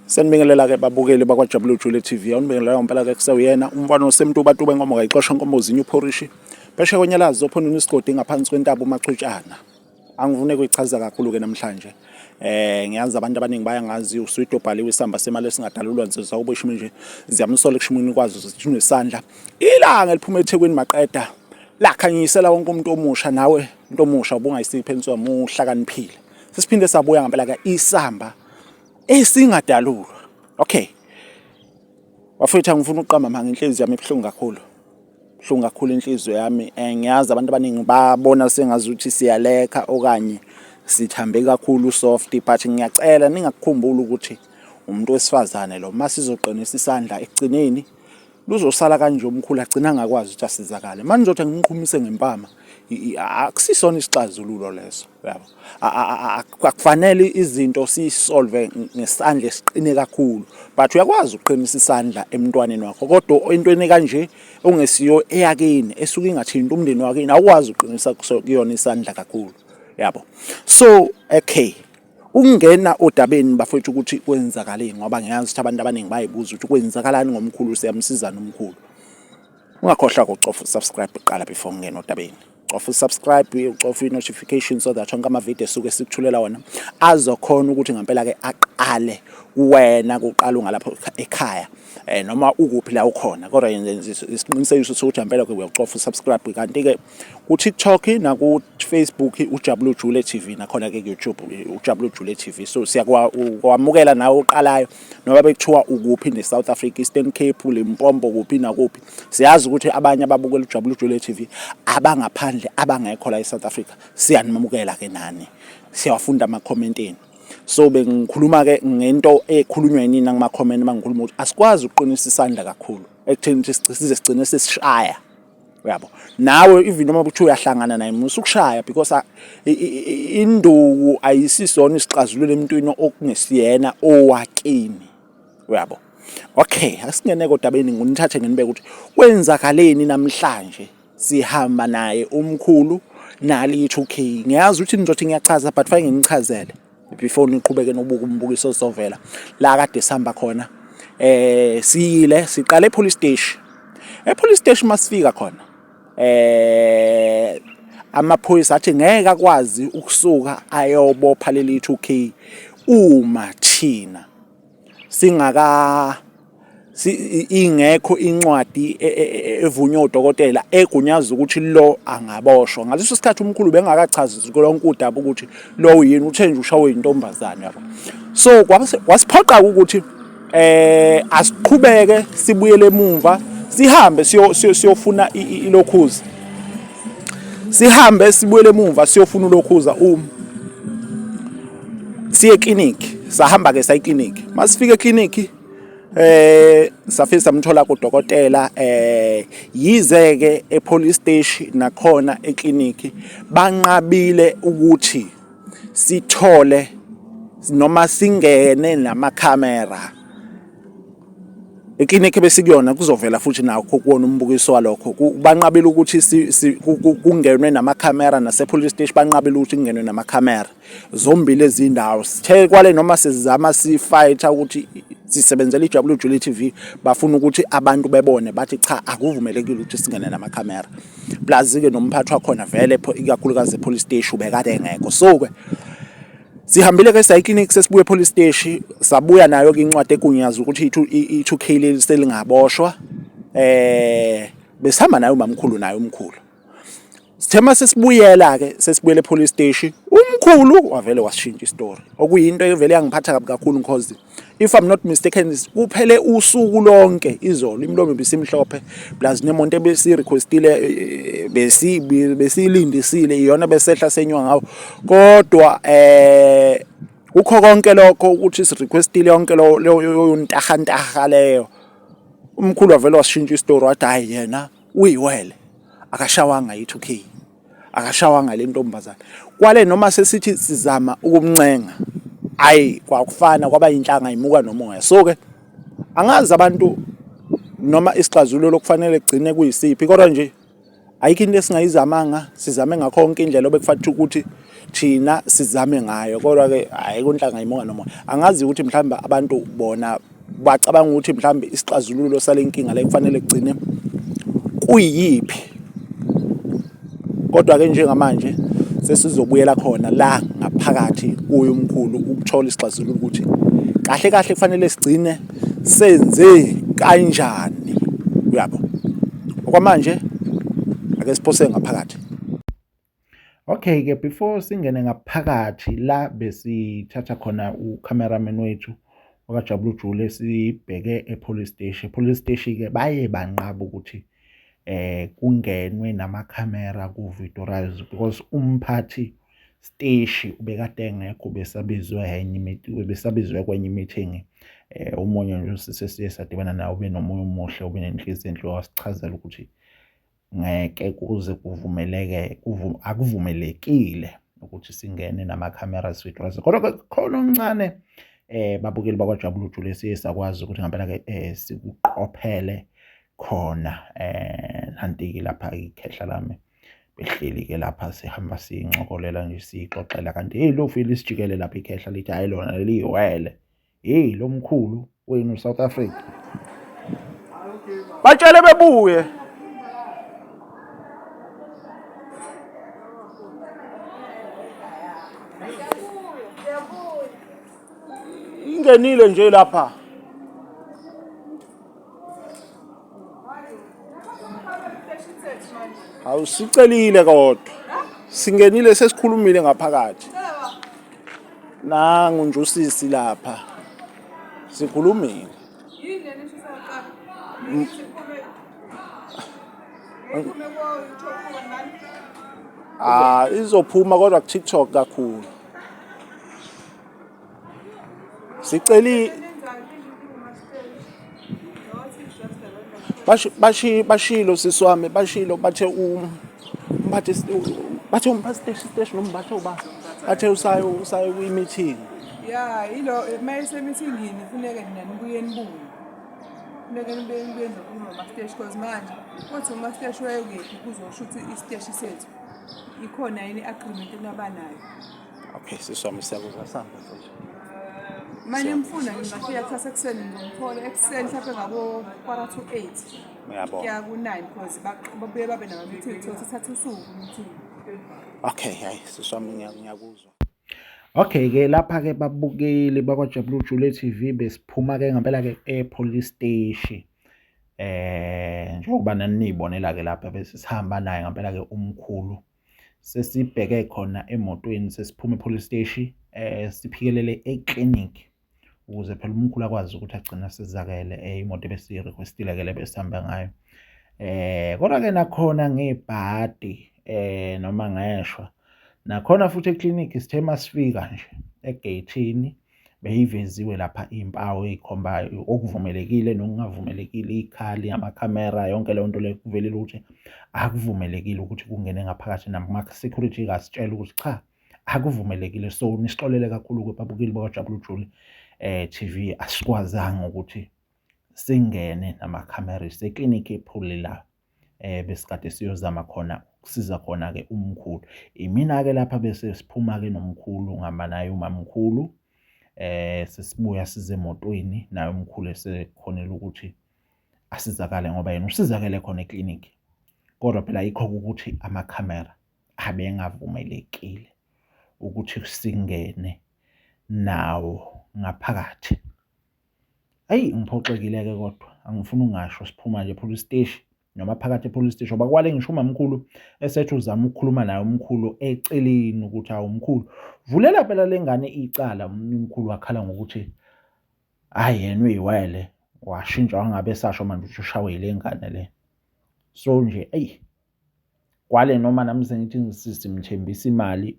Senibingelela ke babukeli bakwaJabulu Jule TV. Awunibingelela ngempela ke kusewuyena umfana osemtuba inkomo ngayixosha inkomo zinye uphorishi. Beshe konyalazi ophonini isigodi ngaphansi kwentaba uMachutshana. Angivune kuyichaza kakhulu ke namhlanje. Ngiyazi abantu abaningi bayangazi uswito obhaliwe isamba semali esingadalulwa nsizwa ubeshimi nje ziyamsola kushimini kwazi ukuthi unesandla. Ilanga liphuma eThekwini maqeda lakhanyisela wonke umuntu omusha nawe umuntu omusha ubungayisiphi enziwa muhlakaniphile. Sesiphinde sabuya ngempela ke isamba esingadalulwa. Okay. Wafethu ngifuna uqamba manga inhliziyo yami ibhlungu kakhulu inhliziyo yami. Ngiyazi abantu abaningi babona sengazi ukuthi siyaleka okanye sithambe kakhulu soft, but ngiyacela ningakukhumbula ukuthi umuntu wesifazane lo masizoqinisa isandla ekugcineni luzosala kanje umkhulu agcina ngakwazi ukuthi asizakale. Manje ngizothi ngiqhumise ngempama akusisona isixazululo leso, yabo. Akufanele izinto sisolve ngesandla esiqine kakhulu, but uyakwazi ukuqinisa isandla emntwaneni wakho, kodwa entweni kanje ongesiyo eyakini esuka ingathinta umndeni wakini awukwazi uqinisa kuyona isandla kakhulu, yabo. So okay, ungena odabeni bafethu ukuthi kwenzakaleni ngoba ngiyazi ukuthi abantu abaningi bayibuza ukuthi kwenzakalani ngomkhulu, siyamsizana umkhulu. Ungakhohlwa ukucofa subscribe uqala before ngena odabeni. Cofa subscribe, ucofa i-notification so that wonke ama-video esuke sikuthulela wona azokhona ukuthi ngempela ke aqale wena kuqala ungalapho ekhaya noma ukuphi la ukhona, kodwa yenza isiqinisekiso sokuthi ngempela ke uyacofa subscribe. Kanti ke ku TikTok na ku Facebook uJabulu Jule TV nakhona ke YouTube uJabulu Jule TV. So siyakwamukela nawe uqalayo noma bekuthiwa ukuphi neSouth Africa, Eastern Cape, Limpopo, kuphi nakuphi. Siyazi ukuthi abanye ababukela uJabulu Jule TV abangaphandle abangekho la eSouth Africa siyanimamukela ke nani, siyawafunda ama-commenteni. So bengikhuluma ke ngento ekhulunywa yini ngama comment mangikhuluma ukuthi asikwazi uqinisa isandla kakhulu ekutheni size sigcine sesishaya, yabo. Nawe even noma ukuthi uyahlangana naye musukushaya because induku ayisisona isixazululo emntwini okungesiyena owakini, yabo. Okay, asingene kodabeni nginithathe nginibeke ukuthi kwenzakaleni namhlanje sihamba naye umkhulu nali 2K. Ngiyazi ukuthi nizothi ngiyachaza but fanele nginichazele before niqhubeke nobuka umbukiso sovela la kade sihamba khona. Siyile siqale epolice station. Epolice station masifika khona amaphoyisa athi ngeke akwazi ukusuka ayobopha leli 2K uma thina singaka ingekho incwadi evunywa udokotela egunyaza ukuthi lo angaboshwa. Ngaleso sikhathi umkhulu bengakachazi konke udaba ukuthi lo yini uthenje ushawe intombazane, yabo. So wasiphoqa ukuthi asiqhubeke sibuyele emuva sihambe siyofuna ilokhuza. Sihambe sibuyele emuva siyofuna ulokhuza siye clinic. Sahamba ke sayi clinic. Masifika clinic safisa samthola kudokotela yize ke epolice station nakhona eclinic banqabile ukuthi sithole noma singene namakhamera eclinic besikuyona kuzovela futhi nakho kuwona umbukiso walokho. Banqabile ukuthi kungenwe namakhamera nasepolice station banqabile ukuthi kungenwe namakhamera zombili ezindawo. Sithe kwale noma sizama sifight ukuthi sisebenzele iJabulu Jule TV bafuna ukuthi abantu bebone bathi cha akuvumelekile ukuthi singene namakhamera. Plus ke nomphathi wakhona vele ikakhulukazi epolice station ubekade engekho. So ke sihambile ke sayi clinic sesibuye epolice station sabuya nayo ke incwadi egunyaza ukuthi i2K leli selingaboshwa. Besihamba nayo umamkhulu nayo umkhulu. Sithema sesibuyela ke sesibuyele epolice station umkhulu wavele wasishintsha istory okuyinto evele yangiphatha kabi kakhulu because if I'm not mistaken kuphele usuku lonke izolo imlomo besimhlophe plus nemonto ebesirequestile besilindisile iyona besehla senywa ngawo, kodwa ukho konke lokho ukuthi sirequestile yonke lo ntahantaha leyo umkhulu wavele wasishintsha istory wathi hayi yena uyiwele akashawanga i2K akashawanga le ntombazana kwale noma sesithi sizama ukumncenga ayi kwakufana kwaba inhlanga imuka nomoya. So ke angazi abantu noma isixazululo lokufanele kugcine kuyisiphi, kodwa nje ayikho into esingayizamanga sizame ngakho konke indlela obekufanele ukuthi thina sizame ngayo, kodwa-ke hhayi kunhlanga yimonga nomoya. Angazi ukuthi mhlawumbe abantu bona bacabanga ukuthi mhlawumbe isixazululo sale nkinga le kufanele kugcine kuyiphi, kodwa-ke njengamanje sesizobuyela khona la ngaphakathi kuyo umkhulu ukuthola isixazululo ukuthi kahle kahle kufanele sigcine senze kanjani, uyabo. Okwamanje ake siphose ngaphakathi. Okay-ke, before singene ngaphakathi la besithatha khona u-cameraman wethu wakwaJabula Jule sibheke e-police station. E-police station-ke baye banqaba ukuthi kungenwe namakhamera ku-videorize because umphathi steshi ubekade engekho, besabizwe kwenye meeting. Umunye nje sesiye sadibana nawe, ube nomoya omuhle, ube nenhliziyo enhle, wasichazela ukuthi ngeke kuze kuvumeleke, akuvumelekile ukuthi singene namakhamera videorize. Kodwa khona okuncane babukeli bakwaJabula Jule siye sakwazi ukuthi ngempela-ke sikuqophele khona. Nanti-ke lapha ikhehla lami behleli-ke lapha sihamba siyincokolela nje, siyixoxela, kanti lo Phyllis Jikele lapha ikhehla lithi hhayi lona liyiwele, lo mkhulu wenu South Africa, batshele bebuye. Ingenile nje lapha. Awusicelile kodwa singenile, sesikhulumile ngaphakathi. Nangu nje usisi lapha sikhulumile. Izophuma kodwa ku-TikTok kakhulu. Siceli bashilo sisi wami, bashilo bathe umphathi station nombathe uba bathe usayo kwi-meeting. Ya ilo mayise meetingini kufuneka nina nibuye nibuye. Funeka nibuye ukukhuluma ama-stage cause manje kuthi uma-stage wayekephi kuzosho ukuthi isiteshi sethu ikhona yini agreement enabanayo. Okay, sisi wami siyakuzwa samba nje. Manje mfuna ngingafika kusasa ekuseni ngomthole ekuseni mhlawumbe ngabo 8:45. Ngiyabona. Ya ku-9 cause babuye babe nama-meeting so sithatha usuku meeting. Okay, hayi sisi wami ngiyakuzwa. Okay-ke lapha-ke babukeli bakwaJabula Jule TV besiphuma-ke ngempela-ke e-police station. Njengoba naniyibonela-ke lapha bese sihamba naye ngempela-ke umkhulu. Sesibheke khona emotweni, sesiphuma e-police station siphikelele e-clinic ukuze phela umkhulu akwazi ukuthi agcine asizakele imoto ebesiyi-request-ile-ke le besihamba ngayo. Kodwa-ke nakhona ngebhadi noma ngeshwa nakhona futhi eklinikhi sithe masifika nje egeyithini beyiveziwe lapha iy'mpawu ey'khombayo okuvumelekile nokungavumelekile, ikhali, amakhamera, yonke leyo nto leyo kuvelile ukuthi akuvumelekile ukuthi kungene ngaphakathi, nama-security asitshela ukuthi cha akuvumelekile. So nisixolele kakhulu-ke babukeli bakwaJabula Jule TV, asikwazanga ukuthi singene namakhamera seklinikhi ephuli la besikade siyozama khona ukusiza khona-ke umkhulu. Imina-ke lapha bese siphuma-ke nomkhulu, ngihamba naye umamkhulu. Sesibuya size emotweni naye umkhulu esekhonela ukuthi asizakale ngoba yena usizakele khona eklinikhi. Kodwa phela yikho ukuthi amakhamera abengavumelekile ukuthi singene nawo ngaphakathi. Hayi ngiphoxekile-ke kodwa angifuni ungasho, siphuma nje police station noma phakathi e-police station ngoba kwale ngisho umamkhulu esethi uzama ukukhuluma naye umkhulu eceleni ukuthi hawu mkhulu vulela phela lengane icala. Umkhulu wakhala ngokuthi hayi yena uyiwele, washintsha wangabe sasho manje ukuthi ushawe ile ngane le. So nje kwale noma nami sengithi simthembisa imali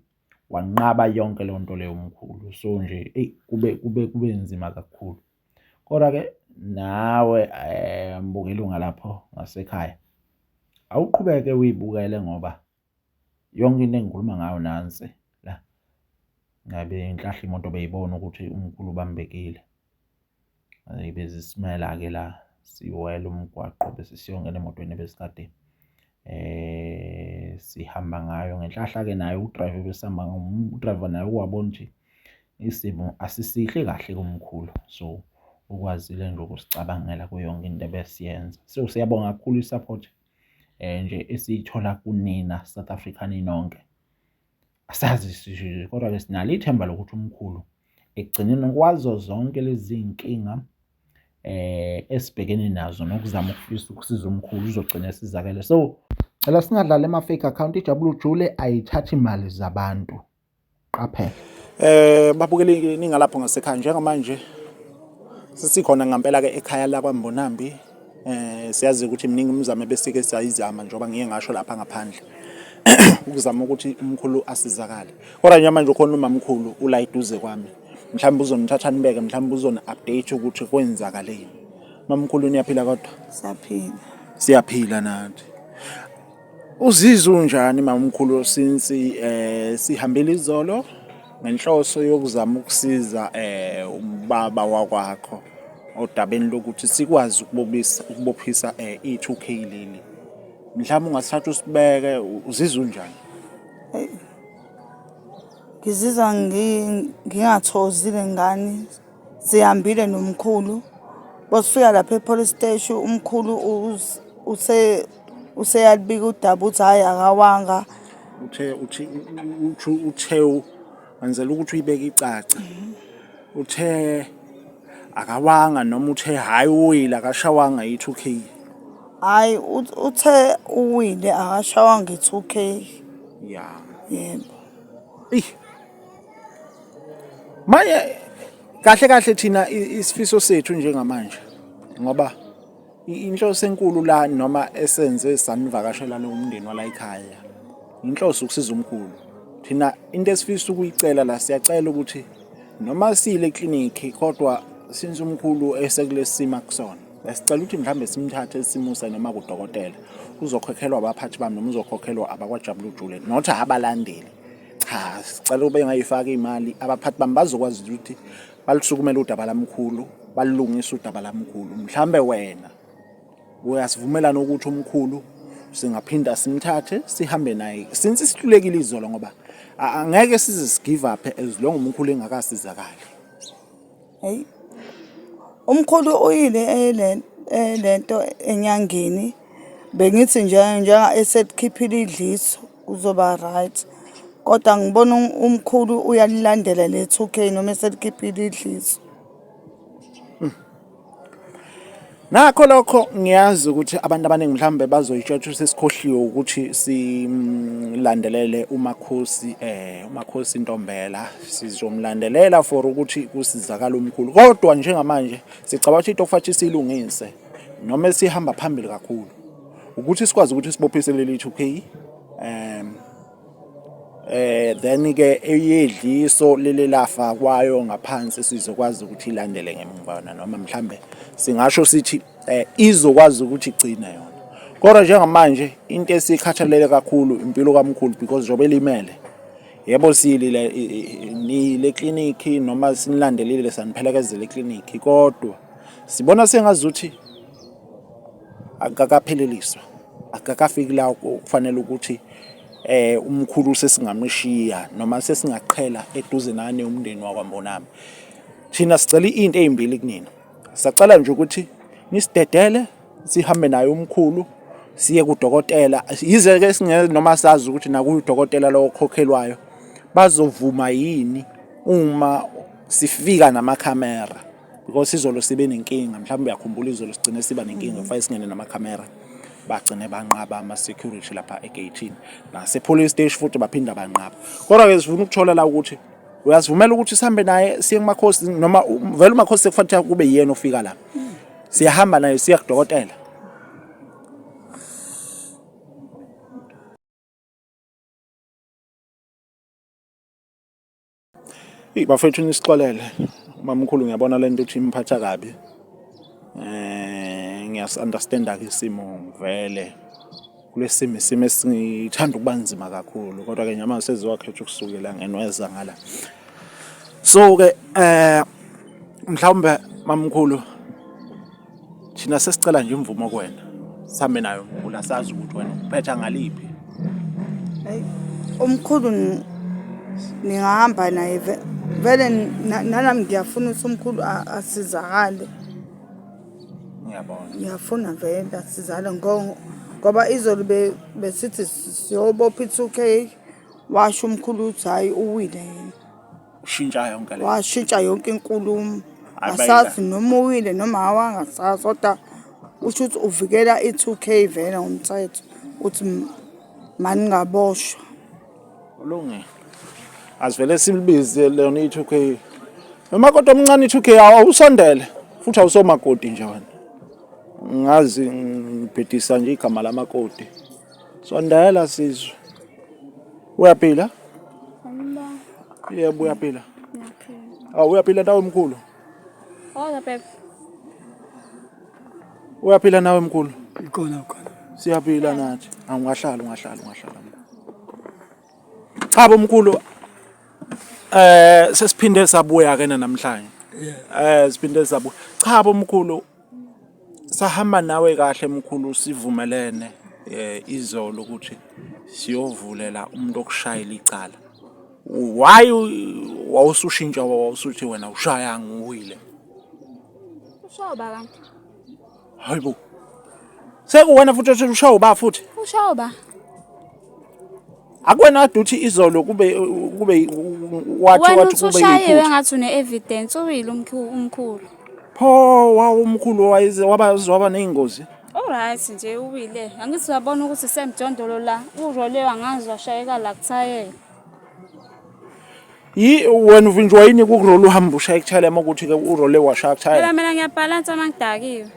wanqaba yonke leyo nto leyo umkhulu. So nje kube nzima kakhulu. Kodwa-ke nawe mbukeli ungalapho ngasekhaya awuqhubeke uyibukele ngoba yonke into engikhuluma ngayo nansi la ngabe inhlahla imoto beyibona ukuthi umkhulu ubambekile. Bezisimela-ke la siwela umgwaqo bese siyongena emotweni besikade sihamba ngayo ngenhlahla-ke naye udrayiva besihamba udrayiva naye ukwabona ukuthi isimo asisihle kahle kumkhulu, so ukwazile nje ukusicabangela kuyo yonke into ebesiyenza. So siyabonga kakhulu i-support nje esiyithola kunina South Africa ninonke. Asazi kodwa-ke sinalo ithemba lokuthi umkhulu ekugcineni kwazo zonke lezi iy'nkinga esibhekene nazo nokuzama ukufisa ukusiza umkhulu uzogcina esizakele. So cela singadlali ama-fake account. iJabulani Jule ayithathi imali zabantu, qaphela. Babukeli ningalapho ngasekhaya njengamanje sesikhona ngempela-ke ekhaya lakwaMbonambi. Siyazi ukuthi mningi umzamo besike siyayizama njengoba ngiye ngasho lapha ngaphandle ukuzama ukuthi umkhulu asizakale. Kodwa njengamanje ukhona umamkhulu ula eduze kwami, mhlawumbe uzonithatha nibeke, mhlawumbe uzoni-update ukuthi kwenzakaleni. Mamkhulu niyaphila kodwa? Siyaphila. Siyaphila nathi. Uzizwa unjani mamkhulu since sihambile izolo ngenhloso yokuzama ukusiza ubaba wakwakho odabeni lokuthi sikwazi ukubophisa i-2K leli? Mhlawumbe ungasithatha usibeke, uzizwa unjani? Ngizizwa ngingathozile ngani. Sihambile nomkhulu. Bosifika lapha e-police station umkhulu useyalibika udaba uthi hayi akawanga. Uthe wenzela ukuthi uyibeke icace. Uthe akawanga noma uthe hayi uwile akashawanga i-2K? Hayi uthe uwile akashawanga i-2K. Ya. Yebo. Manje kahle thina isifiso sethu njengamanje ngoba inhloso enkulu la noma esenze sanivakashela lo umndeni wala ekhaya inhloso ukusiza umkhulu. Thina into esifisa ukuyicela la, siyacela ukuthi noma sile eklinikhi kodwa since umkhulu esekulesimo akusona, sicela ukuthi mhlambe simthathe simusa noma kudokotela uzokhokhelwa abaphathi bami noma uzokhokhelwa abakwaJabulani Jule, not abalandeli. Cha, sicela ube ngayifaka imali abaphathi bami bazokwazi ukuthi balisukumela udaba lamkhulu, balungisa udaba lamkhulu. Mhlambe wena uyasivumelana ukuthi umkhulu singaphinda simthathe sihambe naye since sihlulekile izolo, ngoba angeke size sigive up as long umkhulu engakasizakali. Hey. Umkhulu uyile lento enyangeni. Bengithi njenga esetkhiphile idliso kuzoba right. Kodwa ngibona umkhulu uyalilandela le 2K noma esetkhiphile idliso. Nakho lokho ngiyazi ukuthi abantu abaningi mhlambe bazoyitshatsha sesikhohliwe ukuthi silandelele uMakhosi Ntombela, sizomlandelela for ukuthi kusizakala umkhulu. Kodwa njengamanje sicabanga ukuthi into okufanele silungise noma esihamba phambili kakhulu ukuthi sikwazi ukuthi sibophise leli 2K. Then ke eyedliso leli lafa kwayo ngaphansi sizokwazi ukuthi ilandele ngemva noma mhlambe singasho sithi izokwazi ukuthi igcine yona. Kodwa njengamanje into esikhathalele kakhulu impilo kaMkhulu because njobe limele. Yebo silile ni le clinic noma sinilandelile saniphelekezele eclinic, kodwa sibona sengazuthi akakapheleliswa, akakafiki la kufanele ukuthi umkhulu sesingamshiya noma sesingaqhela eduze nane umndeni wakwaMbonambi. Thina sicela into ezimbili kunina. Sicela nje ukuthi nisidedele sihambe naye umkhulu siye kudokotela. Yize ke singeke noma sazi ukuthi nakudokotela lo okhokhelwayo bazovuma yini uma sifika namakhamera, because izolo sibe nenkinga. Mhlawumbe uyakhumbula izolo sigcine siba nenkinga mfa singene namakhamera, bagcine banqaba ama-security lapha egate nase-police station futhi baphinda banqaba. Kodwa-ke sifuna ukuthola la ukuthi uyasivumela ukuthi sihambe naye siye kuMakhosi noma vele uMakhosi sekufanele kube yena ofika la. Siyahamba naye siya kudokotela. Bafethu nisixolele uMamkhulu, ngiyabona lento ukuthi imphatha kabi. Ngiyas-understanda ke isimo vele kulesimo esingithanda ukubanzima kakhulu, kodwa ke nyama sezizokhetha ukusukela ngenweza ngala. So ke mhlawumbe Mamkhulu thina sesicela nje imvumo kuwena sihambe nayo umkhulu, asazi ukuthi wena uphetha ngaliphi Umkhulu ningahamba naye vele nami ngiyafuna ukuthi umkhulu asizakale. Ngiyabona. Ngiyafuna vele asizakale ngoba izolo besithi siyobopha i-2K washo umkhulu ukuthi hayi uwile yena. Ushintsha yonke le. Washintsha yonke inkulumo. Abayila. Asazi noma uwile noma awangasazi kodwa usho ukuthi uvikela i-2K vele ngomthetho uthi mani ngaboshwa. Ulungile. Asivele simbize leona i-2K. Umakoti omncane i-2K awusondele futhi awusomakoti nje wena. Ngazi ngibhedisa nje igama lamakoti. Sondela sizwe. Uyaphila? Yebo uyaphila. Uyaphila nawe mkhulu? Hola, Pep. Uyaphila nawe mkhulu? Khona. Siyaphila nathi. Ungahlala. Cha bomkhulu sesiphinde sabuya ke namhlanje. Siphinde sabuya. Cha bomkhulu sahamba nawe kahle mkhulu sivumelene izolo ukuthi siyovulela umuntu okushayela icala. Why wawusushintsha wawusuthi wena ushaya nguwile? Ushoba kanti. Hayibo. Sekuwena futhi ushaya uba futhi? Ushoba. Akwena duty izolo kube wathi Wena kube ushayiwe ngathi une evidence uwile umkhulu. Pho umkhulu waba neingozi. Alright nje uwile. Angithi wabona ukuthi semjondolo la urole wangazi washayeka la kuthayela. Wena uvinjwa yini kukurole uhamba ushaya ekuthayela ukuthi ke urole washaya ekuthayela? Mina ngiyabhalansa mangidakiwe.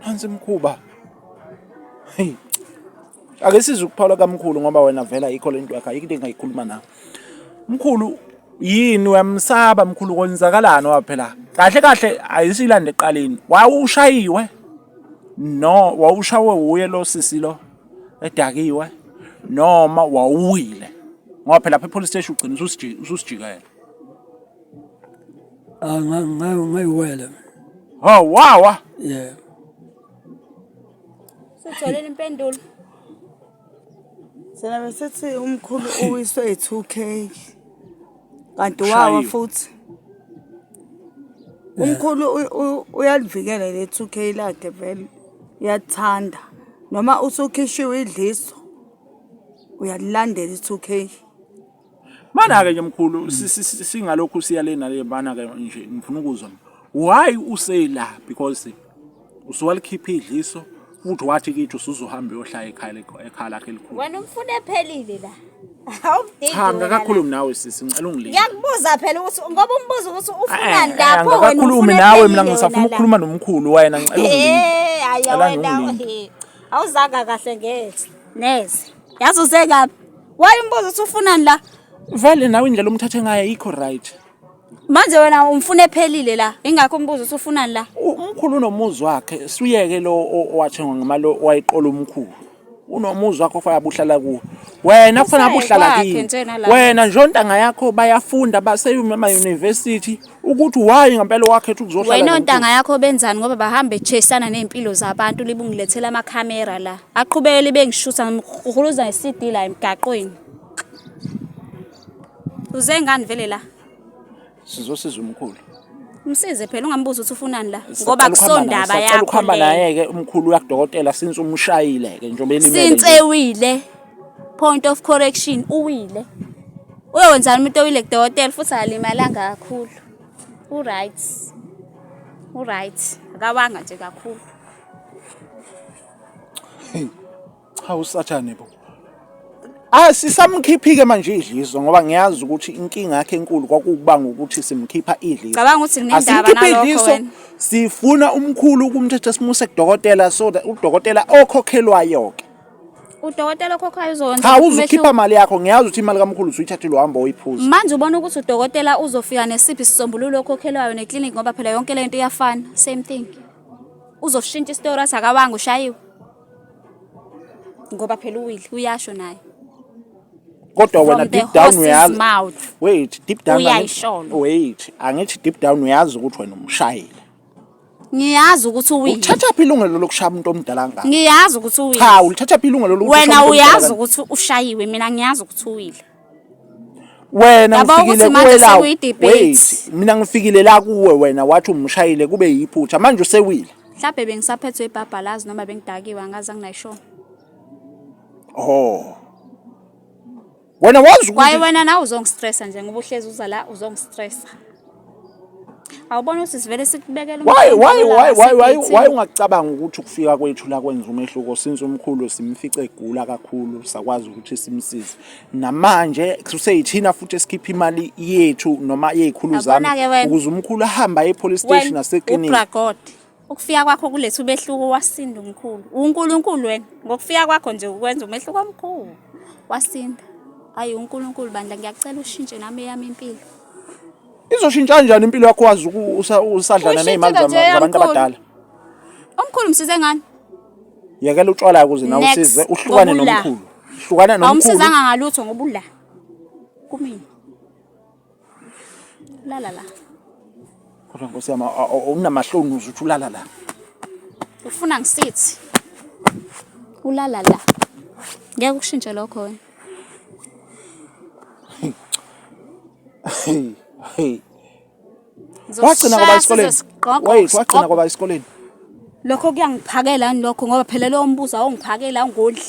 Hansi mkhuba. Hey. Ake sizukuphawula kamkhulu ngoba wena vela ikho lento yakhe ayikho into engayikhuluma nawe. Mkhulu yini uyamsaba mkhulu konzakalani waphela? Kahle ayisilande eqaleni. Wawushayiwe? No, wawushawe uye lo sisi lo edakiwe noma wawuwile. Ngoba phela lapha epolice station ugcina ususijikela. Ngayiwela. Wawa. Yeah. Sitholele impendulo. Sena besithi umkhulu uwiswe i-2K. Kanti wawa futhi. Umkhulu uyalivikela le 2K lakhe vele. Uyathanda. Noma usukhishiwe idliso. Uyalilandela i-2K. Mana ke nje mkhulu singalokhu siyale nale bana ke nje ngifuna ukuzwa. Why usela because usuwalikhipha idliso futhi wathi kithi usuzohamba uyohlala ekhaya lakhe elikhulu. Wena umfuna ephelile la. Awudingi. Cha ngakakhulumi nawe sisi ngicela ungilinde. Ngiyakubuza phela ukuthi ngoba umbuzo ukuthi ufuna lapho wena ngakakhulumi nawe mina ngisafuna ukukhuluma nomkhulu wena ngicela ungilinde. Wena awuzanga kahle ngethi. Neze. Yazi uzekaphi? Waye umbuzo ukuthi ufunani la? Vele nawe indlela umthathe ngayo ayikho right. Manje wena umfuna ephelile la. Ingakho umbuzo ukuthi ufunani la? Umkhulu unomuzi wakhe siyeke lo owathengwa ngemali wayiqola umkhulu. Unomuzi wakhe ofaya buhlala kuwo. Wena kufanele abuhlala kini. Wena nje ontanga yakho bayafunda baseyuma university ukuthi why ngempela wakhe ethi kuzohlala. Wena ontanga yakho benzani ngoba bahamba echesana nezimpilo zabantu libungilethela ama camera la. Aqhubekele bengishutha ngihuluza ngeCD la emgaqweni. Uze ngani vele la? Sizosiza umkhulu. Msize phela ungambuza ukuthi ufunani la ngoba kusondaba yakho. Ukuhamba naye ke umkhulu yakudokotela since umshayile ke njengoba elimele. Since ewile. Point of correction uwile. Uyewenzani umuntu owile kudokotela futhi alimalanga kakhulu. Right. Akawanga nje kakhulu. Cha usathane bo. Sisamkhiphi ke manje idlizo ngoba ngiyazi ukuthi inkinga yakhe enkulu kwakubanga ukuthi simkhipha idlizo. Cabanga ukuthi nginendaba nalokho wena. Sifuna umkhulu ukumthetha simuse kudokotela so that udokotela okhokhelwayo ke. Udokotela okhokhayo uzokwenza. Cha uzokhipha imali yakho ngiyazi ukuthi imali kaMkhulu usuyithathile uhamba oyiphuza. Manje ubona ukuthi udokotela uzofika nesiphi isisombululo okhokhelwayo neclinic ngoba phela yonke lento iyafana same thing. Uzoshintsha istory akawanga ushayiwe. Ngoba phela uwile uyasho naye. Kodwa wena deep down uyazi. Wait, deep down. Uyayisholo. Wait, angithi deep down uyazi ukuthi wena umshayile. Ngiyazi ukuthi uwile. Uthatha phi ilungelo lokushaya umuntu omdala ngaka? Ngiyazi ukuthi uwile. Cha, ulithatha phi ilungelo lokushaya Wena umuntu omdala uyazi ngaka? ukuthi ushayiwe, mina ngiyazi ukuthi uwile. Wena Yabo ngifikile ukuthi manje kuwe la. sekuyi-debate. Wait, mina ngifikile la kuwe wena wathi umshayile kube yiphutha manje usewile. Mhlawumbe bengisaphethwe ibhabhalazi noma bengidakiwe angazi anginaysho. Oh. Wena wazi Kwaye ukuthi wena nawe uzongistressa nje ngoba uhlezi uza la uzongistressa. Awubona ukuthi sivele sikubekela why ungacabanga ukuthi ukufika kwethu la kwenza umehluko since umkhulu simfice egula kakhulu sakwazi ukuthi simsize namanje kuseyithina futhi esikhipha imali yethu noma yezikhulu zami ukuze umkhulu ahamba epolice station naseklinika. uBragod ukufika kwakho kulethu behluko wasinda umkhulu uNkulunkulu wena ngokufika kwakho nje ukwenza umehluko omkhulu wasinda hayi uNkulunkulu bandla ngiyacela ushintshe nami yami impilo. Izoshintsha kanjani impilo yakho wazi usadlana nezimali zabantu abadala? Omkhulu msize ngani? Yakela utshwala ukuze nawe usize uhlukane nomkhulu. Hlukana nomkhulu. Awumsizanga ngalutho ngoba ula. Kumina. Lala la. Kodwa Nkosi yami unamahloni uzuthi ulala la. Ufuna ngisithi. Ulala la. Ngeke ukushintshe lokho wena. Hey. Wagcina kwaba esikoleni. Wait, wagcina kwaba esikoleni. Lokho kuyangiphakela lokho ngoba phela lo mbuzo awungiphakela ngodli.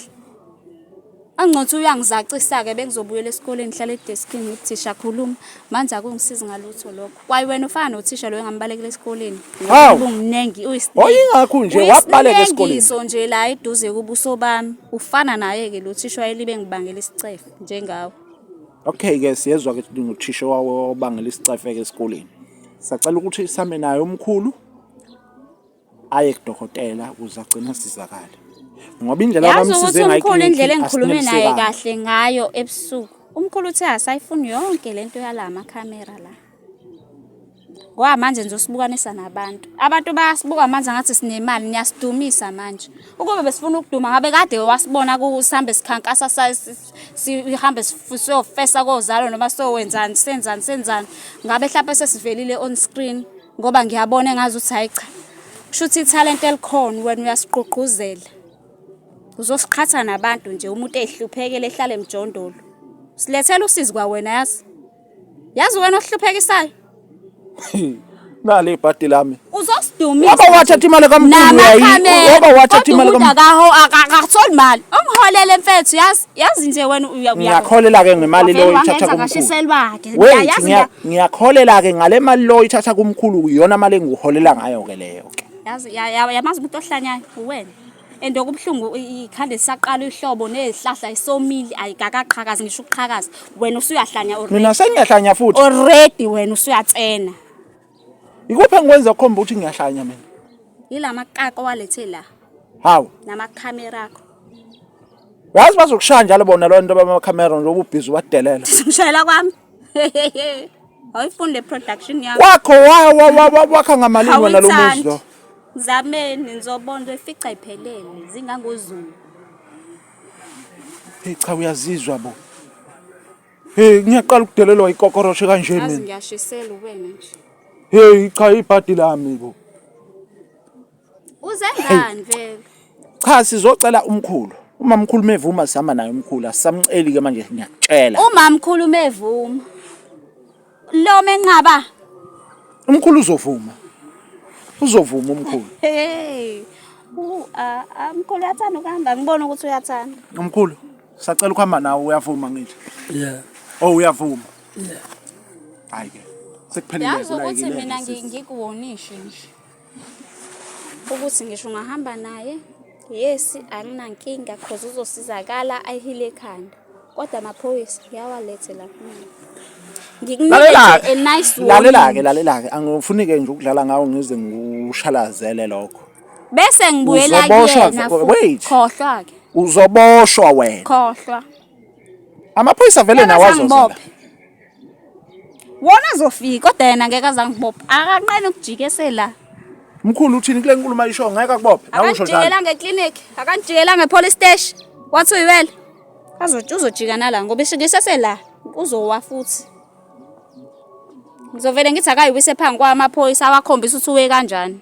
Angcothi uyangizacisa ke bengizobuyela esikoleni hlala edeskini ngithisha khuluma manje akungisizi ngalutho lokho. Kwaye wena ufana nothisha lo engambalekela esikoleni. Ngibunginengi uyisini. Oyingakho nje wabaleka esikoleni. So nje la eduze kubuso bami ufana naye ke lo thisha wayelibe ngibangela isicefe njengawe. Okay ke siyezwa ke nguthisha wawo obangela isicefe ke esikoleni. Sacela ukuthi same naye umkhulu aye kudokotela ukuze agcine asizakale. Ngoba indlela abamsize ngayo umkhulu indlela engikhulume naye kahle ngayo ebusuku. Umkhulu uthe asayifuni yonke lento yala makhamera la. Ngoba manje nizosibukanisa nabantu. Abantu bayasibuka manje ngathi sinemali niyasidumisa manje. Ukube besifuna ukuduma ngabe kade wasibona kuhambe sikhankasa sihambe siyofesa kozalo noma sowenzani senzani. Ngabe mhlawumbe sesivelile on screen ngoba ngiyabona engazi uthi hayi cha. Kushuthi italent elikhona wena uyasiqoquzela. Uzosiqhatha nabantu nje umuntu ehluphekele ehlale emjondolo. Silethela usizi kwa wena yazi. Yazi wena ohluphekisayo. Nale ibhadi lami. Uzosidumisa. Ngoba wathatha imali kaMkhulu yayi. Ngoba wathatha imali kaMkhulu. Akakutholi imali. Ongiholele mfethu yazi nje wena ngiyakholela ke ngemali lo ithatha kuMkhulu. Wait ngiyakholela ke ngale mali lo ithatha kuMkhulu iyona mali engiholela ngayo ke leyo ke. Yazi yamazi umuntu ohlanyayo uwena. Endokubhlungu ikhande saqala ihlobo nezihlahla isomili ayikakaqhakazi ngisho ukuqhakaza wena usuyahlanya already. Mina sengiyahlanya futhi. Already wena usuyatsena. Ikuphi engikwenza khomba ukuthi ngiyahlanya mina? Yila maqaqo walethe la. Hawu. Namakhamera akho. Yazi bazokushaya njalo bona lo nto bamakhamera nje ububhizi wadelela. Ngishayela kwami. Awuyifunde production yakho. Wakho wakha ngamalini wena lo muzi lo. Zameni nizobona efica iphelele zingangozulu. Hey cha uyazizwa bo. Hey ngiyaqala ukudelelwa ikokoroshe kanje mina. Yazi ngiyashisela wena nje. Hey cha ibhadi lami bo. Uzengani vele? Cha sizocela umkhulu. Uma umkhulu mevuma sihamba naye umkhulu asamceli ke manje ngiyakutshela. Uma umkhulu mevuma. Lo menqaba. Umkhulu uzovuma. Uzovuma umkhulu. Hey. Umkhulu uyathanda ukuhamba ngibona ukuthi uyathanda. Umkhulu sacela ukuhamba nawe uyavuma ngithi. Yeah. Oh uyavuma. Yeah. Hayi ke. Sekuphelile Yazi ukuthi mina ngikuwonishe nje. Ukuthi ngisho ngahamba naye yes anginankinga cause uzosizakala ayihile ekhanda. Kodwa amaphoyisa yawalethe lapha. Ngikunikeze a nice one. Lalela ke angifuni ke nje ukudlala ngawo ngize ngushalazele lokho. Bese ngibuyela kuyena futhi. Khohlwa ke. Uzoboshwa wena. Khohlwa. Amaphoyisa vele nawazozela. Wona azofika kodwa yena ngeke azangibopha. Akanqene ukujikesela. Mkhulu uthini kule nkulumo ayisho ngeke akubophe. Nawe usho njalo. Akanjikela ngeclinic, akanjikela ngepolice station. Wathi uyiwela. Uzojika nala ngoba ishikisesela uzowa futhi. Ngizovela ngithi akayiwise phansi kwamaphoyisa awakhombisa ukuthi uwe kanjani.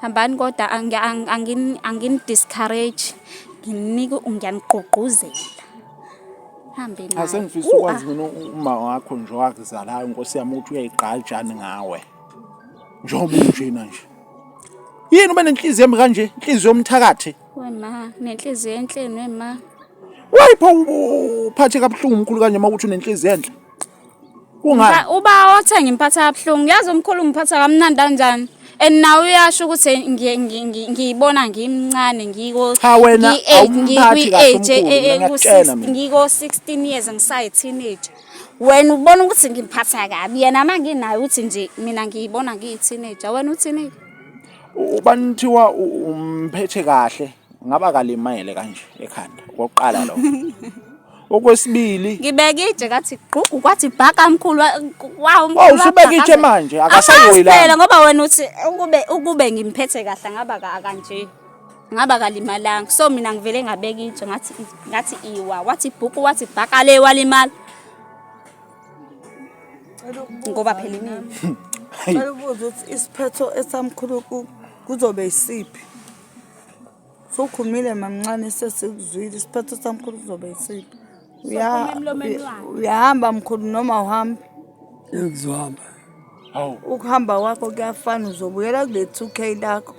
hambani kodwa angini-discourage, ngiyanigqugquzela. Hambe naye. Asengifisa ukwazi mina uma wakho nje wakuzalayo Nkosi yami ukuthi uyayigqajani ngawe. Njengoba unjena nje. Yini ube nenhliziyo embi kanje? Inhliziyo yomthakathi. Wema, nenhliziyo enhleni wema. Wayipho uphathe kabuhlungu umkhulu kanje makuthi unenhliziyo enhle. Kungani? Uba othe ngimphatha kabuhlungu, yazi umkhulu ngiphatha kamnandi kanjani. And now uyasho ukuthi ngiyibona ngimncane Cha, wena awumphathi kahle umkhulu, ngiko 16 years ngisayi teenager. Wena ubona ukuthi ngimphatha kabi, yena manginayo ukuthi nje mina ngiyibona ngiyi teenager, wena uthini? Ubanithiwa umphethe kahle ngaba kalimele kanje ekhanda kokuqala lo. Okwesibili ngibeke ije kathi gqugqu kwathi bhaka mkhulu wawo mkhulu. Usubeka ije manje akasayoyila ngoba wena uthi ukube ngimphethe kahle ngaba kanje. Ngaba kalimalanga. So mina ngivele ngabeka ije ngathi iwa wathi bhuku wathi bhaka le walimala. Ngoba phela nini? Ngicela ukubuza ukuthi isiphetho esamkhulu kuzobe isiphi? Sokhulumile mamncane sesikuzwile isiphetho samkhulu kuzobe isiphi? Uyahamba mkhulu noma uhambi? Ngizohamba. Hawu. Ukuhamba kwakho kuyafana uzobuyela kule 2K lakho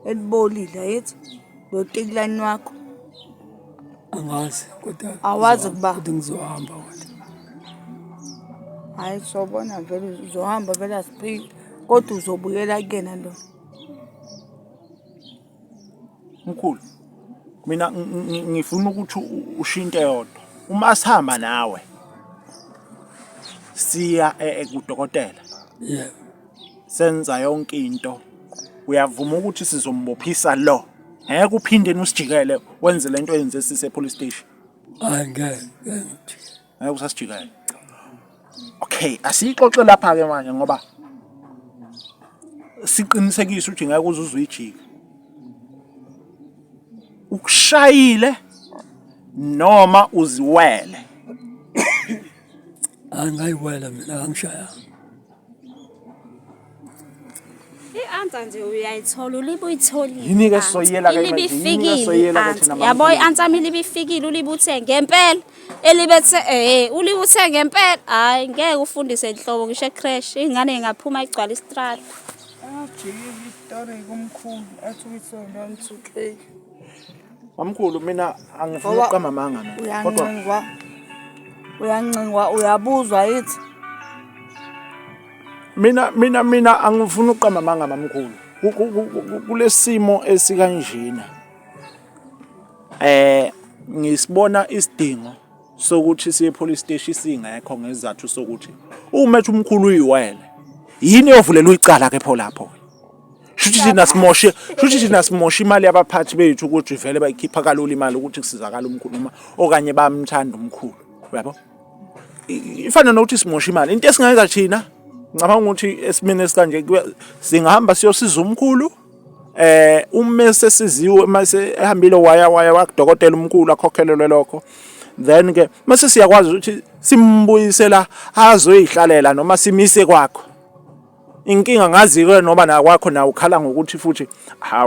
elibolile ayithi lo tiklani wakho. Angazi kodwa Awazi kuba kodwa ngizohamba wena. hayi sobona vele uzohamba vele asiphiki kodwa uzobuyela kuyena lo. Mkhulu. Mina ngifuna ukuthi ushinte yodwa. Uma sihamba nawe siya kudokotela. Yeah. Senza yonke into. Uyavuma ukuthi sizombophisa lo. Ngeke uphinde usijikele wenze lento yenze sise police station. Ngeke. Ngeke usasijikele. Okay, asixoxe lapha ke manje ngoba siqinisekisa ukuthi ngeke uzuzwijika. Ukushayile noma uziwele. Angayiwela mina angishaya. I-answer nje uyayithola ulibuyitholile. Yini ke soyela ke manje? Ilibifikile. Yabo i-answer mina libifikile ulibuthe ngempela. Elibethe ulibuthe ngempela. Hayi ngeke ufundise inhlobo ngisho ecrash ingane ingaphuma igcwala istrata. Ajikile istory kumkhulu athi uyisona 2K. Mamkhulu mina angifuni uqama amanga mina. Kodwa uyancingwa uyabuzwa yithi. Mina angifuni uqama amanga mamkhulu. Kulesimo esikanjena. Ngisibona isidingo sokuthi siye police station singekho ngezathu sokuthi umethe umkhulu uyiwele. Yini yovulela uyicala ke pho lapho. Shuthi thina simosha imali yabaphathi bethu ukuthi vele bayikhipha kalula imali ukuthi kusizakala umkhulu noma okanye bamthanda umkhulu. Uyabo? Ifana nokuthi simosha imali. Into esingayenza thina ngicabanga ukuthi esimene esikanje singahamba siyosiza umkhulu. Uma sesiziwe mase ehambile waya wakudokotela umkhulu akhokhelelwe lokho. Then ke mase siyakwazi ukuthi simbuyisela azoyihlalela noma simise kwakho. Inkinga ngazi ke noba na kwakho na ukhala ngokuthi futhi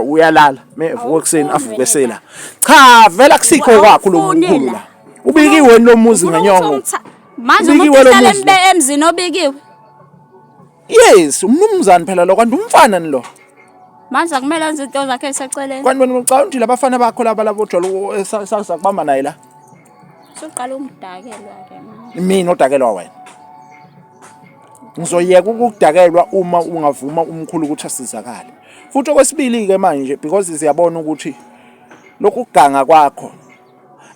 uyalala mevuka ekseni avuke sela. Cha vela kusikho kwakho lo mkhulu la. Ubikiwe lo muzi ngenyongo. Manje umuntu emzini obikiwe. Yes, umnumzane phela lo kanti umfana ni lo. Manje akumele enze into zakhe eseceleni. Kanti wena ucabanga ukuthi labafana bakho laba labojolo sakubamba naye la. Soqala umdakelwa ke manje. Mina odakelwa wena. Ngizoyeka ukudakelwa uma ungavuma umkhulu ukuthi asizakale. Futhi okwesibili ke manje because siyabona ukuthi lokhu kuganga kwakho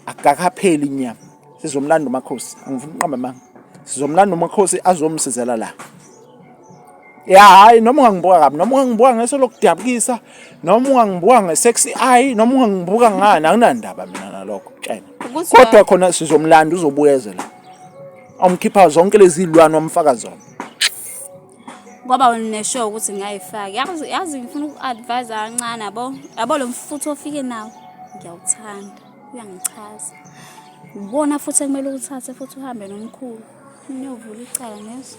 akakapheli inyama. Sizomlanda uMakhosi, angifuni uqamba manga. Sizomlanda uMakhosi azomsizela la. Ya hayi noma ungangibuka kabi noma ungangibuka ngeso lokudabukisa noma ungangibuka ngesexy eye noma ungangibuka ngani akunandaba mina nalokho tshela. Kodwa khona sizomlanda uzobuyezela. Awumkhipha zonke lezi ilwane wamfaka zona. Ngoba wena neshow ukuthi ngiyayifaka. Yazi ngifuna uku-advise kancane yabo lo mfutho ofike nawo. Ngiyawuthanda. Uyangichaza. Ubona futhi kumele uthathe futhi uhambe nomkhulu. Mina uyovula icala ngeso.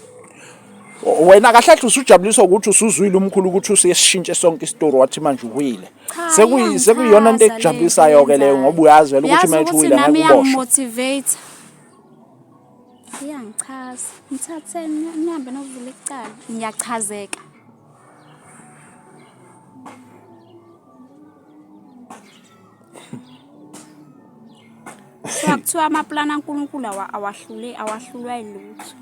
Wena kahle kahle usujabuliswa ukuthi usuzwile umkhulu ukuthi usiyesishintshe sonke isitori wathi manje uwile. Sekuyiyona into ekujabulisayo ke leyo ngoba uyazi vele ukuthi manje uwile ngeke uboshwe. Motivate. Iyangichaza. Ngithatheni ngihambe novula icala. Ngiyachazeka. Kuthiwa amaplani kaNkulunkulu awahlulwa yilutho.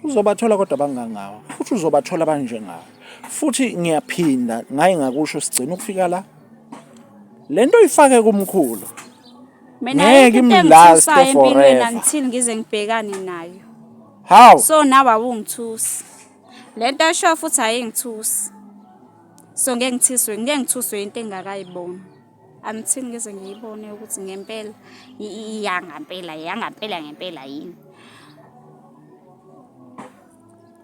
Uzobathola kodwa bangangawa futhi uzobathola banjengawe. Futhi ngiyaphinda ngaye ngakusho sigcina ukufika la. Lento ifake kumkhulu. Mina into engithusayo empilweni until ngize ngibhekane nayo. How? So nawe awungithusi. Lento esho futhi ayingithusi. So ngeke ngithuswe into engakayiboni. Until ngize ngiyibone ukuthi ngempela yangempela yini.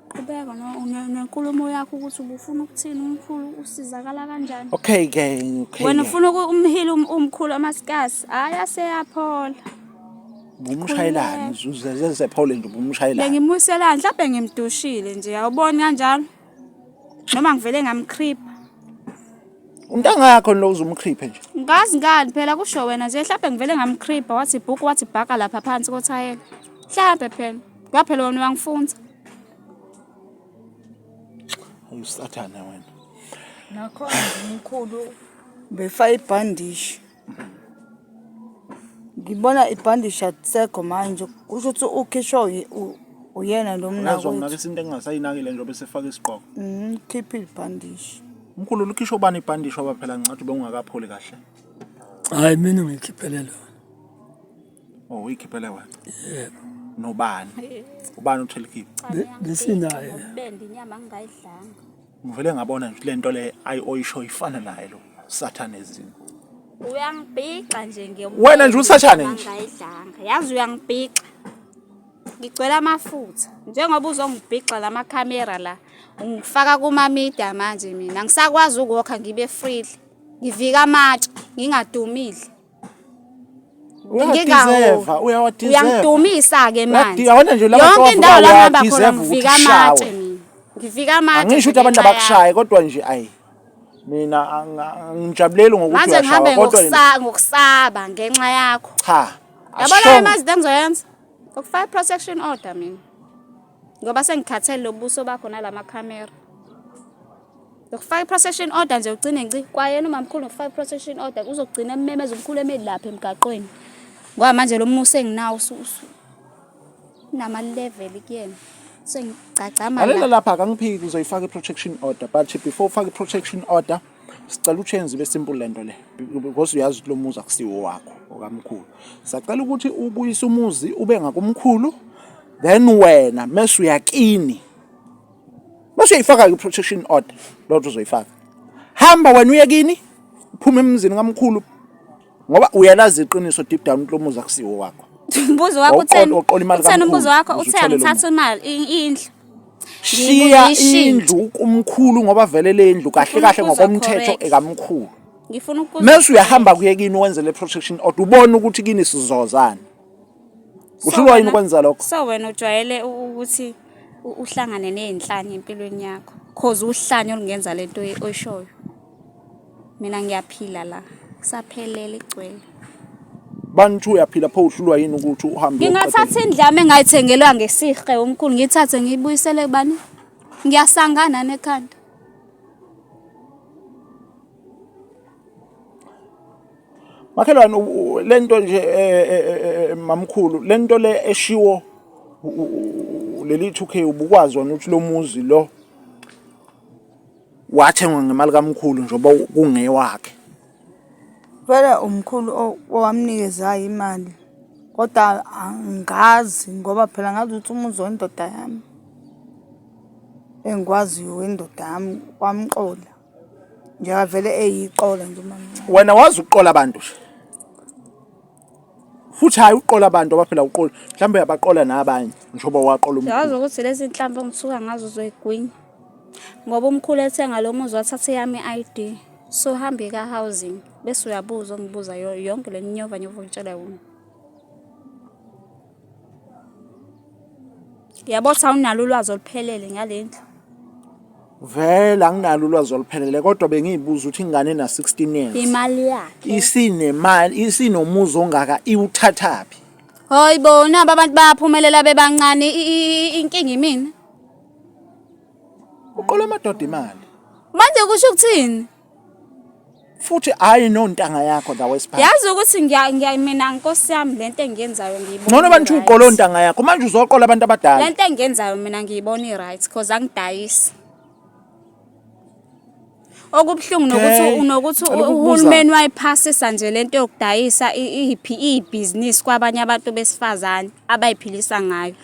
Qhubeka nenkulumo yakho ukuthi ubufuna ukuthini umkhulu usizakala kanjani. Okay. Wena ufuna umhili umkhulu amasikasi ayaseyaphola. Bumshayelana uzuzeze Paul nje bumshayelana. Bengimuselana mhlawumbe ngimdushile nje awuboni kanjalo. Noma ngivele ngamkhripa. Untanga yakho lo uzumkhripe nje. Ngazi ngani phela kusho wena nje mhlawumbe ngivele ngamkhripa wathi ibhuku wathi bhaka lapha phansi kothayela. Mhlawumbe phela ngaphela wena uyangifunza. Usathana wena. Nakho umkhulu befa ibhandishi. Ngibona ibhandishi atsekho manje kusho ukuthi ukhishwa uyena lo mna Nazo ngake isinto engingasayinakile nje bese faka isiqoko. Keep ibhandishi. Umkhulu ukhishwa bani ibhandishi abaphela ngicathi bengungakapholi kahle. Hayi mina ngikhiphele lona. Oh uyikhiphele wena. Yebo. Nobani? Ubani uthelikhipha? Besinaye. Bende inyama ngingayidlanga. Ngivele ngabona nje lento le oyisho ifana naye lo Sathane ezini. Uyangibhixa nje Wena nje usathane nje. Ngayidlanga. Yazi uyangibhixa. Ngicwela amafutha. Njengoba uzongibhixa lama camera la, ungifaka kuma media manje mina. Ngisakwazi ukukho ngibe free. Ngivika amatshe, ngingadumile. Uyawadizeva. Uyangidumisa ke manje. Yabona nje laba yonke indawo la ngihamba khona ngivika amatshe mina. Ngivika amatshe. Angisho ukuthi abantu abakushaye kodwa nje ayi. Mina ngijabulele ngokuthi manje ngihambe ngokusaba ngenxa yakho. Cha. Yabona imazi engizoyenza. Ukufaka protection order mina. Ngoba sengikhathele lobuso bakho nalama camera. Ukufaka protection order nje ugcine ngici kwayena umamkhulu ngifaka protection order uzogcina ememeza umkhulu emeli lapha emgaqweni. Ngoba manje lo musa enginawo nama level kuyena. Sengicacama la. Alela lapha kangiphiki uzoyifaka protection order but before ufake protection order sicela uchenze ibe simple lento le because uyazi lo muzi akusiwo wakho okamkhulu. Sacela ukuthi ubuyise umuzi ube ngakumkhulu then wena mase uyakini. Mase uyifaka i protection order lotho uzoyifaka. Hamba wena uyekini uphuma emzini kamkhulu ngoba uyalazi iqiniso deep down lo muzi akusiwo wakho. Umbuzo wakho utheni umbuzo wakho utheni ngithatha imali indlu. Shiya indlu kumkhulu ngoba vele le indlu kahle kahle ngokomthetho ekamkhulu. Ngifuna ukuza. Mase uyahamba kuyekini wenze le protection order ubone ukuthi kini sizozana. Uhlulwa yini ukwenza lokho? So wena ujwayele ukuthi uhlangane nezinhlanya empilweni yakho. Cause uhlanya olungenza lento oyishoyo. Mina ngiyaphila la. Kusaphelele igcwele. Bantu uyaphila pho uhlulwa yini ukuthi uhambe ngingathatha indlame engayithengelwa ngesihle omkhulu ngithathe ngiyibuyisele kubani ngiyasangana nekhanda makhelwane lento nje mamkhulu lento le eshiwo leli 2K ubukwazi wona ukuthi lo muzi lo wathengwa ngemali kamkhulu njengoba kungewakhe. Vele umkhulu owamnikeza imali kodwa angazi ngoba phela ngazi ukuthi umuzi wendoda yami engikwaziyo wendoda yami kwamqola njengoba vele eyiqola nje mama. Wena wazi ukuqola abantu nje futhi hayi uqola abantu abaphela uqola mhlawumbe uyabaqola nabanye njengoba waqola umkhulu. yazi ukuthi lezi inhlamvu ngithuka ngazo zoyigwinya ngoba umkhulu ethenga lo muzi wathatha yami ID so hambe ka housing bese uyabuza ngibuza yonke le nyova ngitshela wona Ngiyabona ukuthi awunalo ulwazi oluphelele ngale ndlu. Vele anginalo ulwazi oluphelele kodwa bengiyibuza ukuthi ingane na 16 years. Imali yakhe. Isinemali, isinomuzi ongaka iwuthathaphi. Hayibo, naba abantu bayaphumelela bebancane inkinga imini. Uqola amadoda imali. Manje kusho ukuthini? Futhi hayi nontanga yakho la wesipha. Yazi ukuthi mina Nkosi yami lento engiyenzayo ngiyibona. Ngcono bantu uqola ontanga yakho manje uzoqola abantu abadala. Lento engiyenzayo mina ngiyibona i-right because angidayisi. Okubhlungu nokuthi uhulumeni wayiphasisa nje lento yokudayisa ibhizinisi kwabanye abantu besifazane abayiphilisa ngayo.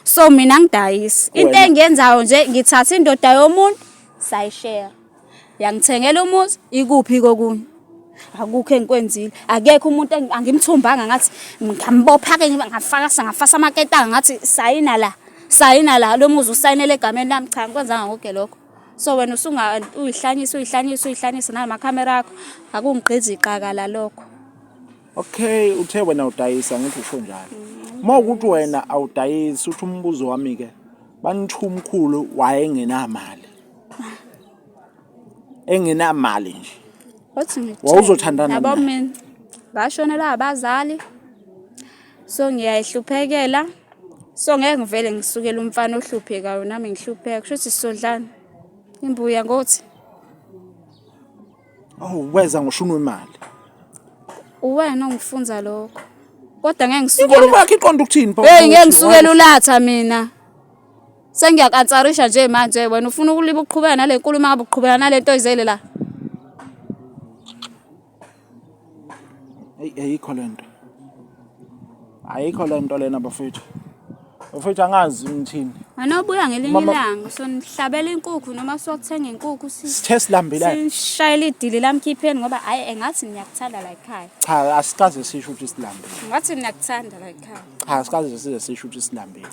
So mina ngidayisi. Into engiyenzayo nje ngithatha indoda yomuntu sayishare. Yangithengela umuzi ikuphi kokunye. Akukho engikwenzile. Akekho umuntu angimthumbanga ngathi ngambopha ke ngafasa amaketanga ngathi sayina la lo muzi usayinele egameni lami cha ngikwenzanga konke lokho. So wena uyihlanyisa namakhamera akho akungigqizi iqakala lokho. Okay, uthe wena udayisa ngithi usho njalo. Mawukuthi wena awudayisi uthi umbuzo wami ke banithu umkhulu wayengenamali. Engenamali nje. Wathi ngithi wawuzothandana yabo naye. mina bashonela abazali. So ngiyayihluphekela. So ngeke ngivele ngisukele umfana ohluphekayo nami ngihlupheka kusho ukuthi sisodlana. Imbuya ngothi Oh weza ngoshunwe imali. uwena ongifunza lokho. Kodwa ngeke ngisukele. Inkulumo yakhe iqonda ukuthini pho? Ngeke ngisukele ulatha mina. Sengiyakatsarisha nje manje wena ufuna ukuliba uqhubeka nale nkulumo ngabe uqhubeka nalento oyizele la. Ayikho lento. Ayikho lento lena bafethu. Bafethu angazi ngithini. Anobuya ngelinye ilanga so nihlabela inkukhu noma sokuthenga inkukhu Sithe silambela. sishayela idili lamkhipheni ngoba hayi engathi niyakuthanda la ekhaya. Cha asikaze sisho ukuthi silambele. Ngathi niyakuthanda la ekhaya. Cha asikaze sisho ukuthi silambele.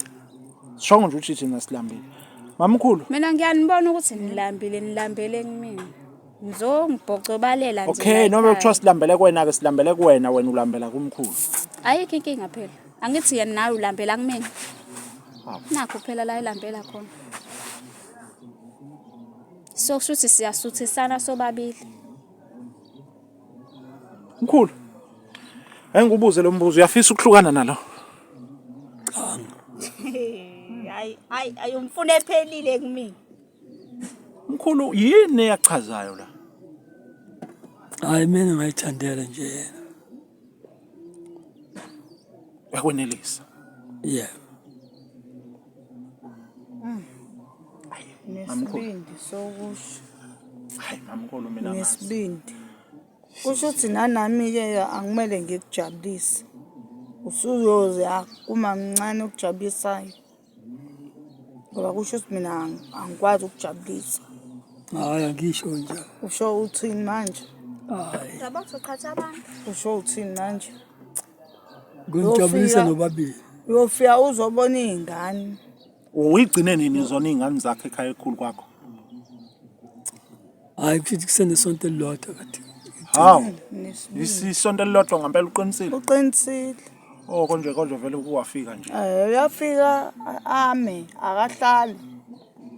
Shongo nje ukuthi thina silambile. Mamkhulu. Mina ngiyanibona ukuthi nilambele kumina. Ngizongibhocobalela nje. Okay, noma kuthiwa silambele kuwena ke silambele kuwena wena ulambela kumkhulu. Ayikho inkinga phela. Angithi yena nawe ulambela kumina. Nakho phela la ilambela khona. So kushuthi siyasuthisana sobabili. Mkhulu. Engikubuze lo mbuzo uyafisa ukuhlukana nalo? Hayi umfune ephelile kumina. Mkhulu yini eyachazayo la? Hayi mina ngayithandela nje yena. Yakwenelisa. Yeah. Nesibindi sokusho. Hayi mamkhulu mina ngazi. Nesibindi. Kusho ukuthi nanami ke angimele ngikujabulise. Usuyoze akuma mncane ukujabulisayo. Ngoba kusho ukuthi mina angikwazi ukujabulisa. Hayi angisho nje. Usho uthini manje? Hayi. Yabo soqhatha abantu. Usho uthini manje? Ngonjabulisa nobabili. Uyofika uzobona izingane. Uyigcine nini zona izingane zakhe ekhaya ekhulu kwakho? Hayi kuthi kusenesonto elilodwa kade. Hawu. Isonto elilodwa ngempela uqinisile. Uqinisile. Oh konje vele kuwafika nje. Uyafika ame akahlali.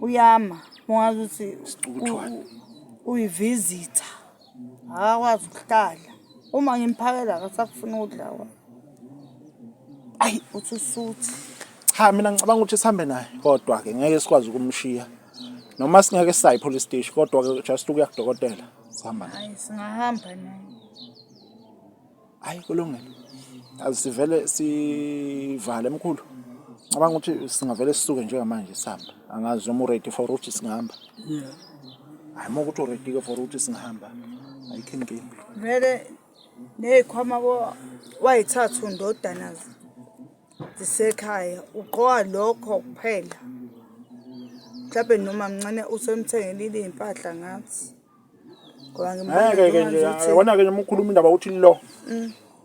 Uyama. Ungazi ukuthi uyivisitor. Akakwazi ukuhlala. Uma ngimphakela akasakufuna ukudla kwakhe. Ayi Uthi usuthi. cha mina ngicabanga ukuthi sihambe naye kodwa ke ngeke sikwazi ukumshiya. Noma singeke sisayi police station kodwa ke just ukuya kudokotela sihamba naye. Hayi singahamba naye. Hayi kulungile. Asivele sivale emkhulu. Ngicabanga ukuthi singavele sisuke njengamanje sihamba. Angazi noma ready for ukuthi singahamba. Yeah. Hayi mokuthi ready ke for ukuthi singahamba. Ayikho inkinga. Vele nezikhwama wayithatha undodana zisekhaya uqoka lokho kuphela. Mhlawumbe noma mncane usemthengelile impahla ngathi. Ngoba Ngeke nje wona ke nje ukhuluma indaba uthi lo.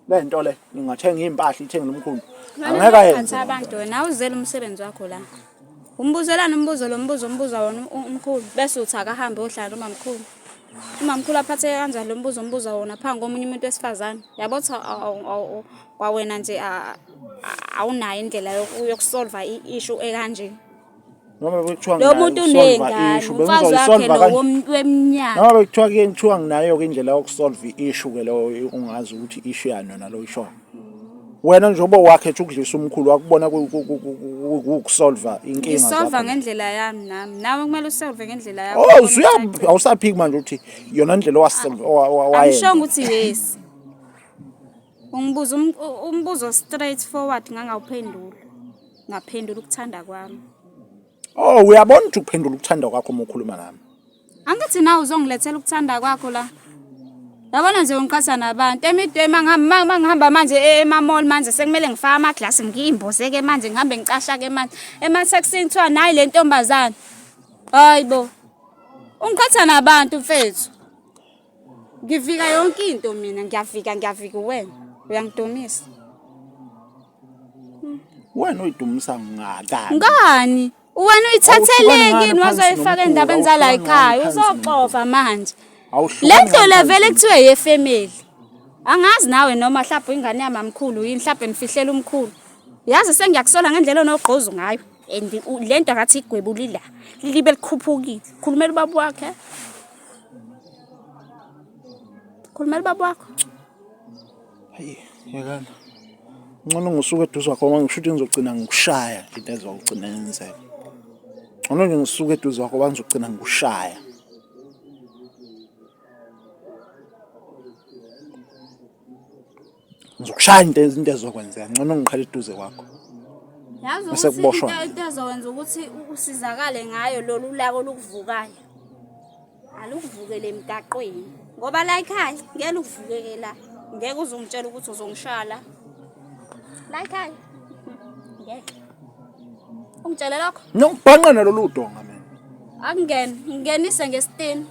Lento le ngingathenga impahla ithenge nomkhulu. Angeke ayenze. Abantu wena awuzele umsebenzi wakho la. Umbuzelana umbuzo lo mbuzo wona umkhulu bese uthi akahambe ohlala noma mkhulu. umamkhulu aphatheke kanjani lo mbuzo ombuza wona phambi komunye umuntu wesifazane yabo ukuthi kwawena nje awunayo indlela yokusolva i-issue ekanje. Noma bekuthiwa Lo muntu unengane umfazi wakhe lo weminyaka. noma bekuthiwa kuthiwa nginayo-ke indlela yokusolve i-issue ke lo ungazi ukuthi i-issue yani yona lo isho. Wena njengoba wakhetha ukudlisa umkhulu wakubona ukusolva inkinga Ngisolva ngendlela yami nami. Nawe kumele usolve ngendlela yakho. Oh, awusaphiki manje ukuthi yona indlela wayenza. Angisho ukuthi yes. Ungibuza umbuzo straight forward ngangawuphendula. Ngaphendula ukuthanda kwami. Oh, uyabona ukuthi ukuphendula ukuthanda kwakho uma ukhuluma nami. Angithi nawe uzongilethela ukuthanda kwakho la. Yabona nje ungiqhatha nabantu emidweni mangihamba manje ema-mall manje sekumele ngifake amaglasi ngiyimbozeke manje ngihambe ngicasha ke manje ema-taxini kuthiwa nayi le ntombazane. Hayibo. Ungiqhatha nabantu mfethu. Ngivika yonke into mina ngiyavika wena. Uyangidumisa. Wena uyidumisa ngakani? Ngani? Wena uyithathelekini wazoyifaka endabeni zala ekhaya uzoxofa manje. Lento levele kuthiwe yefamily. Angazi nawe noma mhlawumbe ingane yamamkhulu yini mhlawumbe nifihlela umkhulu. Yazi sengiyakusola ngendlela onogqozu ngayo. And lento akathi igwebulila. Libe likhuphukile. Khulumela ubaba wakhe. Khulumela ubaba wakho. Hayi, yakana. Ngcono ngisuke eduze kwakho ngoba ngisho ukuthi ngizogcina ngikushaya into ezokugcina yenzeka. Ngcono nje ngisuke eduze kwakho ngoba ngizogcina ngikushaya. Ngizokushaya into ezokwenzeka ngcono ngiqhala eduze kwakho. Yazi ukuthi into ezokwenza ukuthi usizakale ngayo lolu lako lokuvukayo. Alukuvukele emgaqweni ngoba la ekhaya ngeke ukuvukeke la. Ngeke uzongitshela ukuthi uzongishala. La ekhaya. Ngeke. Ungitshela lokho? Ngibhanqa nalolu donga mina. Akungene, ngingenise ngesitini.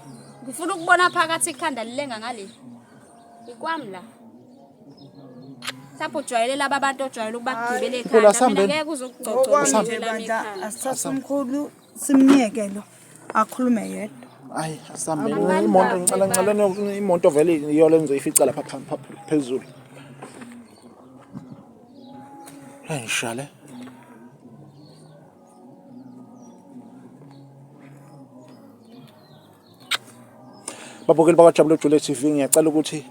Ngifuna ukubona phakathi ikhanda lilenga ngale. Ikwami la. Lapho ujwayele laba abantu ojwayele ukubagibela ekhaya mina ngeke uzokugcogcoza nje la ekhaya. Asithathe umkhulu simnyeke lo akhulume yedwa. Hayi, asambe imoto ngicela imoto vele iyo lenzo ifica lapha phezulu. Hayi shale. Babukeli bakwaJabulile Jule TV ngiyacela ukuthi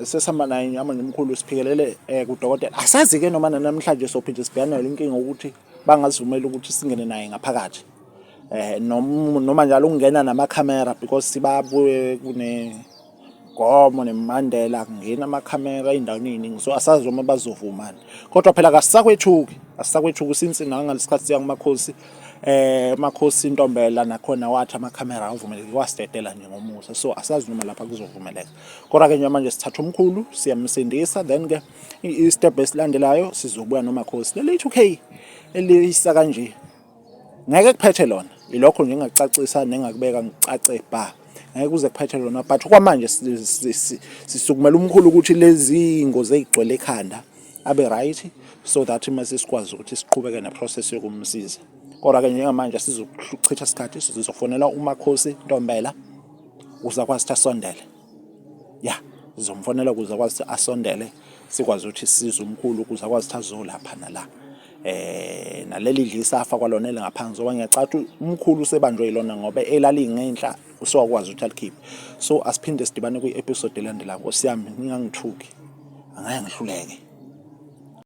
sesihamba naye manje umkhulu siphikelele kudokotela. Asazi ke noma namhlanje sophinde sibhekane inkinga ukuthi bangazivumela ukuthi singene naye ngaphakathi. Noma njalo ungena namakhamera because sibabuye kune Gomo neMandela kungena amakhamera endaweni eningi so asazi uma bazovumana. Kodwa phela asisakwethuki since nangalesikhathi siya kumakhosi makhosi intombela nakhona wathi amakhamera avumeleke kwasidedela nje ngomusa so asazi noma lapha kuzovumeleka. Kodwa ke manje sithatha umkhulu siyamsindisa then ke i-step esilandelayo sizobuya nomakhosi leli 2K elisa kanje. Ngeke kuphethe lona ilokho nje ngingacacisa nengakubeka ngicace ba ngeke kuze kuphethe lona but kwamanje sisukumela umkhulu ukuthi lezi ingozi ezigcwele ekhanda abe right so that mase sikwazi ukuthi siqhubeke neprocess yokumsiza. Kodwa ke njengamanje sizochitha isikhathi sizofonela umakhosi Ntombela uzakwazi ukuthi asondele. Sizomfonela ukuze akwazi asondele sikwazi ukuthi size umkhulu ukuze akwazi ukuthi azolapha nala. Naleli dlisa afa kwalona elingaphansi ngoba ngiyacatha umkhulu usebanjwe yilona ngoba elali ngenhla usokwazi ukuthi alikhiphe. So asiphinde sidibane kwi-episode elandelayo. Nkosiyami ngingangithuki. Angeke ngihluleke.